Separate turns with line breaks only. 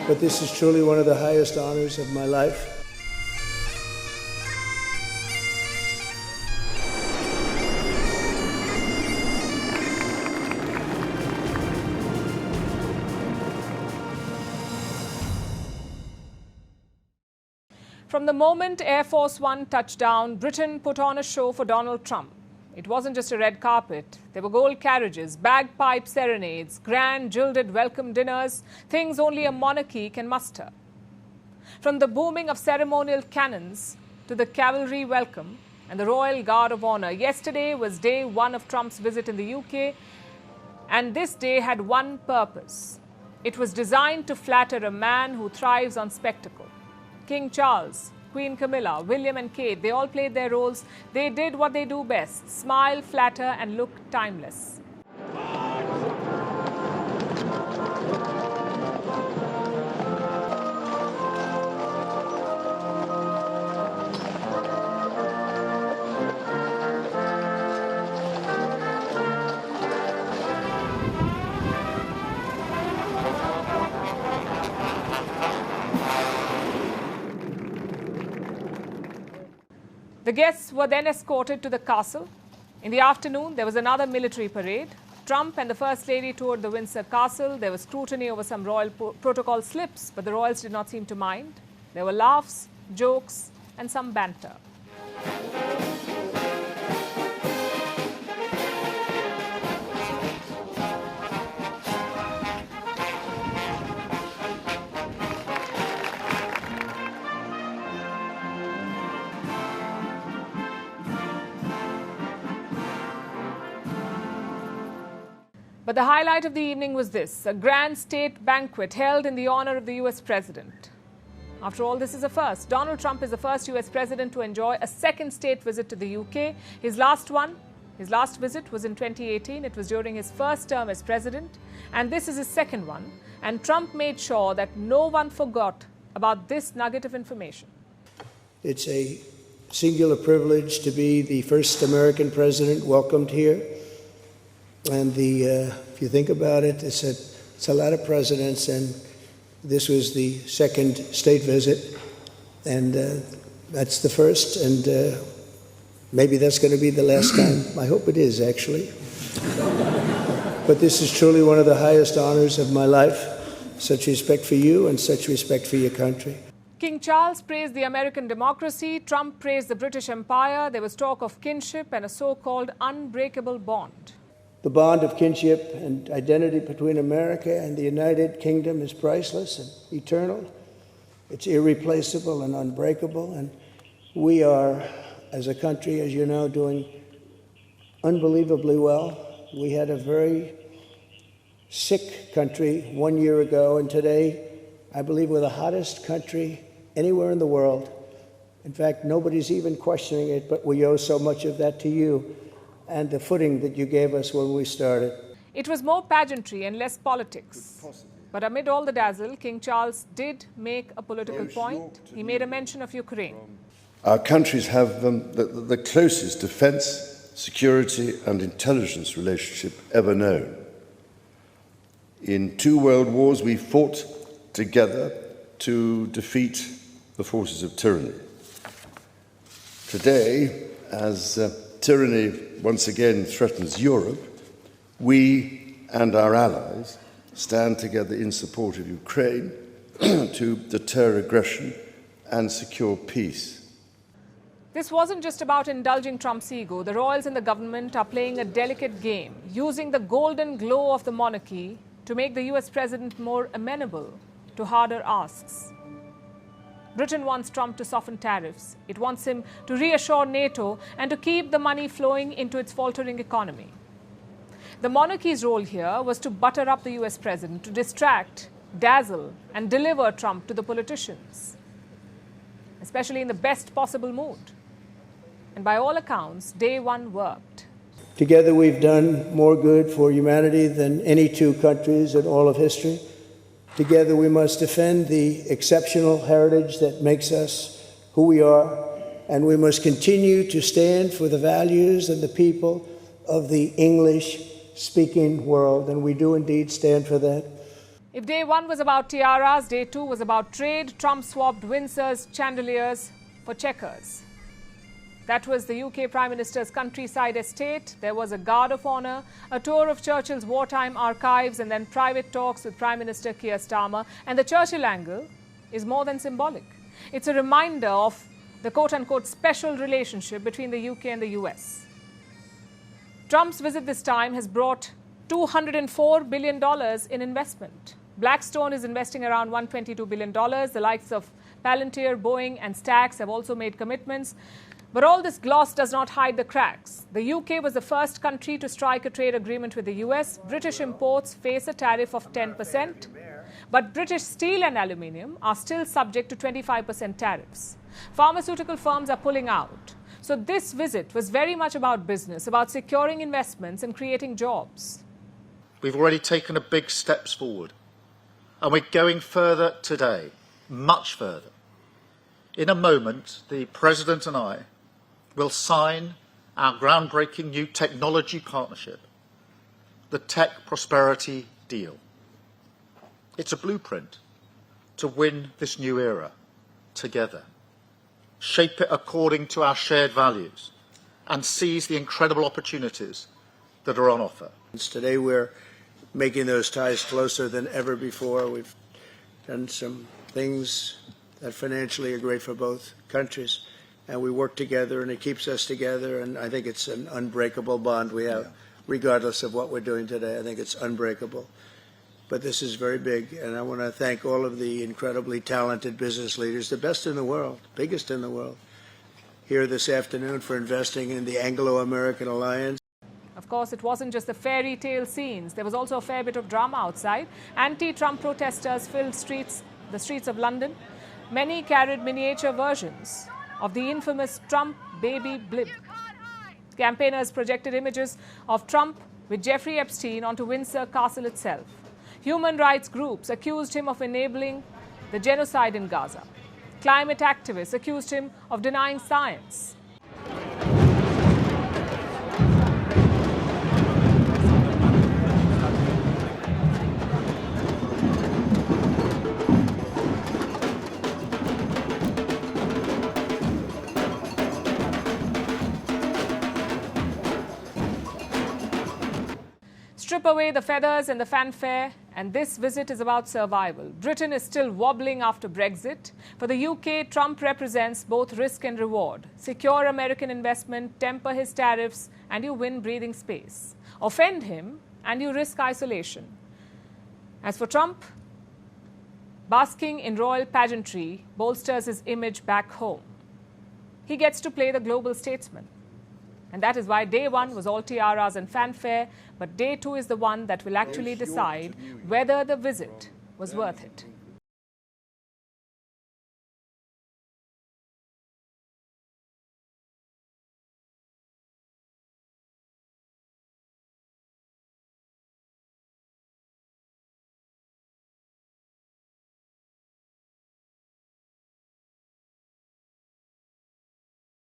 but this is truly one of the highest honors of my life.
From the moment Air Force One touched down, Britain put on a show for Donald Trump. It wasn't just a red carpet. There were gold carriages, bagpipe serenades, grand gilded welcome dinners, things only a monarchy can muster. From the booming of ceremonial cannons to the cavalry welcome and the Royal Guard of Honor, yesterday was day one of Trump's visit in the UK, and this day had one purpose. It was designed to flatter a man who thrives on spectacle. King Charles, Queen Camilla, William and Kate, they all played their roles. They did what they do best: smile, flatter and look timeless. The guests were then escorted to the castle. In the afternoon, there was another military parade. Trump and the First Lady toured the Windsor Castle. There was scrutiny over some royal protocol slips, but the royals did not seem to mind. There were laughs, jokes, and some banter. But the highlight of the evening was this: a grand state banquet held in the honor of the US president. After all, this is a first. Donald Trump is the first US president to enjoy a second state visit to the UK. His last visit was in 2018. It was during his first term as president. And this is his second one. And Trump made sure that no one forgot about this nugget of information.
It's a singular privilege to be the first American president welcomed here. And if you think about it, it's a lot of presidents, and this was the second state visit, and that's the first, and maybe that's going to be the last time. I hope it is, actually. But this is truly one of the highest honors of my life. Such respect for you and such respect for your country.
King Charles praised the American democracy. Trump praised the British Empire. There was talk of kinship and a so-called unbreakable bond.
The bond of kinship and identity between America and the United Kingdom is priceless and eternal. It's irreplaceable and unbreakable. And we are, as a country, as you know, doing unbelievably well. We had a very sick country 1 year ago, and today, I believe we're the hottest country anywhere in the world. In fact, nobody's even questioning it, but we owe so much of that to you and the footing that you gave us when we started.
It was more pageantry and less politics. But amid all the dazzle, King Charles did make a political point. He made a mention of Ukraine.
Our countries have the closest defense, security and intelligence relationship ever known. In 2 world wars, we fought together to defeat the forces of tyranny. Today, as tyranny once again threatens Europe, we and our allies stand together in support of Ukraine to deter aggression and secure peace.
This wasn't just about indulging Trump's ego. The royals in the government are playing a delicate game, using the golden glow of the monarchy to make the US president more amenable to harder asks. Britain wants Trump to soften tariffs. It wants him to reassure NATO and to keep the money flowing into its faltering economy. The monarchy's role here was to butter up the US president, to distract, dazzle, and deliver Trump to the politicians, especially in the best possible mood. And by all accounts, day one worked.
Together we've done more good for humanity than any 2 countries in all of history. Together we must defend the exceptional heritage that makes us who we are, and we must continue to stand for the values and the people of the English-speaking world, and we do indeed stand for that.
If day one was about tiaras, day two was about trade. Trump swapped Windsor's chandeliers for checkers. That was the UK Prime Minister's countryside estate. There was a guard of honour, a tour of Churchill's wartime archives, and then private talks with Prime Minister Keir Starmer. And the Churchill angle is more than symbolic. It's a reminder of the quote-unquote special relationship between the UK and the US. Trump's visit this time has brought $204 billion in investment. Blackstone is investing around $122 billion. The likes of Palantir, Boeing and Stax have also made commitments. But all this gloss does not hide the cracks. The UK was the first country to strike a trade agreement with the US. British imports face a tariff of 10%. But British steel and aluminium are still subject to 25% tariffs. Pharmaceutical firms are pulling out. So this visit was very much about business, about securing investments and creating jobs.
We've already taken a big steps forward. And we're going further today, much further. In a moment, the President and I will sign our groundbreaking new technology partnership, the Tech Prosperity Deal. It's a blueprint to win this new era together, shape it according to our shared values, and seize the incredible opportunities that are on offer.
Today we're making those ties closer than ever before. We've done some things that financially are great for both countries, and we work together, and it keeps us together, and I think it's an unbreakable bond we have, regardless of what we're doing today. I think it's unbreakable. But this is very big, and I want to thank all of the incredibly talented business leaders, the best in the world, biggest in the world, here this afternoon for investing in the Anglo-American alliance.
Of course, it wasn't just the fairy tale scenes. There was also a fair bit of drama outside. Anti-Trump protesters filled the streets of London. Many carried miniature versions of the infamous Trump baby blimp. Campaigners projected images of Trump with Jeffrey Epstein onto Windsor Castle itself. Human rights groups accused him of enabling the genocide in Gaza. Climate activists accused him of denying science. Strip away the feathers and the fanfare, and this visit is about survival. Britain is still wobbling after Brexit. For the UK, Trump represents both risk and reward. Secure American investment, temper his tariffs, and you win breathing space. Offend him, and you risk isolation. As for Trump, basking in royal pageantry bolsters his image back home. He gets to play the global statesman. And that is why day one was all tiaras and fanfare, but day two is the one that will actually decide whether the visit was worth it.